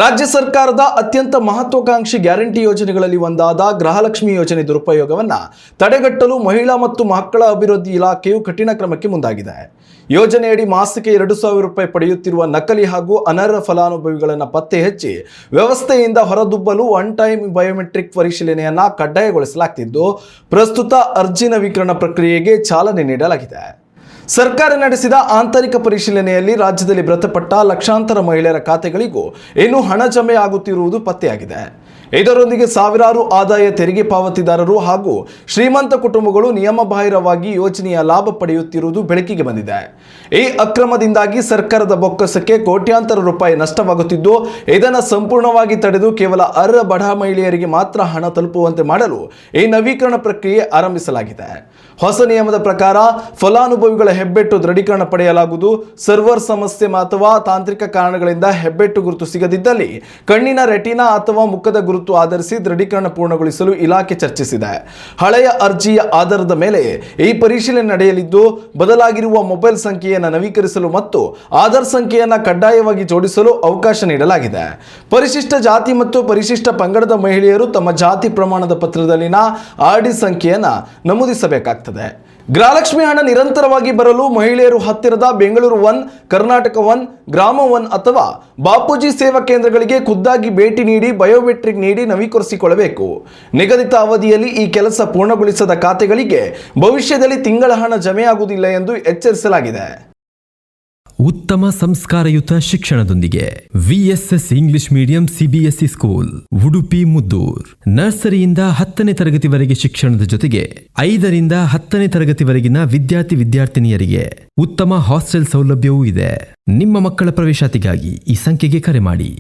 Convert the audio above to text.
ರಾಜ್ಯ ಸರ್ಕಾರದ ಅತ್ಯಂತ ಮಹತ್ವಾಕಾಂಕ್ಷಿ ಗ್ಯಾರಂಟಿ ಯೋಜನೆಗಳಲ್ಲಿ ಒಂದಾದ ಗೃಹಲಕ್ಷ್ಮಿ ಯೋಜನೆ ದುರುಪಯೋಗವನ್ನು ತಡೆಗಟ್ಟಲು ಮಹಿಳಾ ಮತ್ತು ಮಕ್ಕಳ ಅಭಿವೃದ್ಧಿ ಇಲಾಖೆಯು ಕಠಿಣ ಕ್ರಮಕ್ಕೆ ಮುಂದಾಗಿದೆ. ಯೋಜನೆಯಡಿ ಮಾಸಿಕ 2,000 ರೂಪಾಯಿ ಪಡೆಯುತ್ತಿರುವ ನಕಲಿ ಹಾಗೂ ಅನರ್ಹ ಫಲಾನುಭವಿಗಳನ್ನು ಪತ್ತೆ ಹಚ್ಚಿ ವ್ಯವಸ್ಥೆಯಿಂದ ಹೊರದುಬ್ಬಲು ಒನ್ ಟೈಮ್ ಬಯೋಮೆಟ್ರಿಕ್ ಪರಿಶೀಲನೆಯನ್ನು ಕಡ್ಡಾಯಗೊಳಿಸಲಾಗುತ್ತಿದ್ದು, ಪ್ರಸ್ತುತ ಅರ್ಜಿ ನವೀಕರಣ ಪ್ರಕ್ರಿಯೆಗೆ ಚಾಲನೆ ನೀಡಲಾಗಿದೆ. ಸರ್ಕಾರ ನಡೆಸಿದ ಆಂತರಿಕ ಪರಿಶೀಲನೆಯಲ್ಲಿ ರಾಜ್ಯದಲ್ಲಿ ಮೃತಪಟ್ಟ ಲಕ್ಷಾಂತರ ಮಹಿಳೆಯರ ಖಾತೆಗಳಿಗೂ ಇನ್ನೂ ಹಣ ಜಮೆ ಆಗುತ್ತಿರುವುದು ಪತ್ತೆಯಾಗಿದೆ. ಇದರೊಂದಿಗೆ ಸಾವಿರಾರು ಆದಾಯ ತೆರಿಗೆ ಪಾವತಿದಾರರು ಹಾಗೂ ಶ್ರೀಮಂತ ಕುಟುಂಬಗಳು ನಿಯಮಬಾಹಿರವಾಗಿ ಯೋಜನೆಯ ಲಾಭ ಪಡೆಯುತ್ತಿರುವುದು ಬೆಳಕಿಗೆ ಬಂದಿದೆ. ಈ ಅಕ್ರಮದಿಂದಾಗಿ ಸರ್ಕಾರದ ಬೊಕ್ಕಸಕ್ಕೆ ಕೋಟ್ಯಾಂತರ ರೂಪಾಯಿ ನಷ್ಟವಾಗುತ್ತಿದ್ದು, ಇದನ್ನು ಸಂಪೂರ್ಣವಾಗಿ ತಡೆದು ಕೇವಲ ಅರ್ಹ ಬಡ ಮಹಿಳೆಯರಿಗೆ ಮಾತ್ರ ಹಣ ತಲುಪುವಂತೆ ಮಾಡಲು ಈ ನವೀಕರಣ ಪ್ರಕ್ರಿಯೆ ಆರಂಭಿಸಲಾಗಿದೆ. ಹೊಸ ನಿಯಮದ ಪ್ರಕಾರ ಫಲಾನುಭವಿಗಳ ಹೆಬ್ಬೆಟ್ಟು ದೃಢೀಕರಣ ಪಡೆಯಲಾಗುವುದು. ಸರ್ವರ್ ಸಮಸ್ಯೆ ಅಥವಾ ತಾಂತ್ರಿಕ ಕಾರಣಗಳಿಂದ ಹೆಬ್ಬೆಟ್ಟು ಗುರುತು ಸಿಗದಿದ್ದಲ್ಲಿ ಕಣ್ಣಿನ ರೆಟಿನಾ ಅಥವಾ ಮುಖದ ಗುರುತು ಆಧರಿಸಿ ದೃಢೀಕರಣ ಪೂರ್ಣಗೊಳಿಸಲು ಇಲಾಖೆ ಚರ್ಚಿಸಿದೆ. ಹಳೆಯ ಅರ್ಜಿಯ ಆಧಾರದ ಮೇಲೆ ಈ ಪರಿಶೀಲನೆ ನಡೆಯಲಿದ್ದು, ಬದಲಾಗಿರುವ ಮೊಬೈಲ್ ಸಂಖ್ಯೆಯನ್ನು ನವೀಕರಿಸಲು ಮತ್ತು ಆಧಾರ್ ಸಂಖ್ಯೆಯನ್ನು ಕಡ್ಡಾಯವಾಗಿ ಜೋಡಿಸಲು ಅವಕಾಶ ನೀಡಲಾಗಿದೆ. ಪರಿಶಿಷ್ಟ ಜಾತಿ ಮತ್ತು ಪರಿಶಿಷ್ಟ ಪಂಗಡದ ಮಹಿಳೆಯರು ತಮ್ಮ ಜಾತಿ ಪ್ರಮಾಣದ ಪತ್ರದಲ್ಲಿನ ಆರ್ಡಿ ಸಂಖ್ಯೆಯನ್ನು ನಮೂದಿಸಬೇಕಾಗುತ್ತದೆ. ಗೃಹಲಕ್ಷ್ಮಿ ಹಣ ನಿರಂತರವಾಗಿ ಬರಲು ಮಹಿಳೆಯರು ಹತ್ತಿರದ ಬೆಂಗಳೂರು 1, ಕರ್ನಾಟಕ 1, ಗ್ರಾಮ 1 ಅಥವಾ ಬಾಪೂಜಿ ಸೇವಾ ಕೇಂದ್ರಗಳಿಗೆ ಖುದ್ದಾಗಿ ಭೇಟಿ ನೀಡಿ ಬಯೋಮೆಟ್ರಿಕ್ ನೀಡಿ ನವೀಕರಿಸಿಕೊಳ್ಳಬೇಕು. ನಿಗದಿತ ಅವಧಿಯಲ್ಲಿ ಈ ಕೆಲಸ ಪೂರ್ಣಗೊಳಿಸದ ಖಾತೆಗಳಿಗೆ ಭವಿಷ್ಯದಲ್ಲಿ ತಿಂಗಳ ಹಣ ಜಮೆಯಾಗುವುದಿಲ್ಲ ಎಂದು ಎಚ್ಚರಿಸಲಾಗಿದೆ. ಉತ್ತಮ ಸಂಸ್ಕಾರಯುತ ಶಿಕ್ಷಣದೊಂದಿಗೆ VSS English medium CBSE school Udupi Muddur. ನರ್ಸರಿಯಿಂದ 10ನೇ ತರಗತಿವರೆಗೆ ಶಿಕ್ಷಣದ ಜೊತೆಗೆ 5ರಿಂದ 10ನೇ ತರಗತಿವರೆಗಿನ ವಿದ್ಯಾರ್ಥಿನಿಯರಿಗೆ ಉತ್ತಮ ಹಾಸ್ಟೆಲ್ ಸೌಲಭ್ಯವೂ ಇದೆ. ನಿಮ್ಮ ಮಕ್ಕಳ ಪ್ರವೇಶಾತಿಗಾಗಿ ಈ ಸಂಖ್ಯೆಗೆ ಕರೆ ಮಾಡಿ.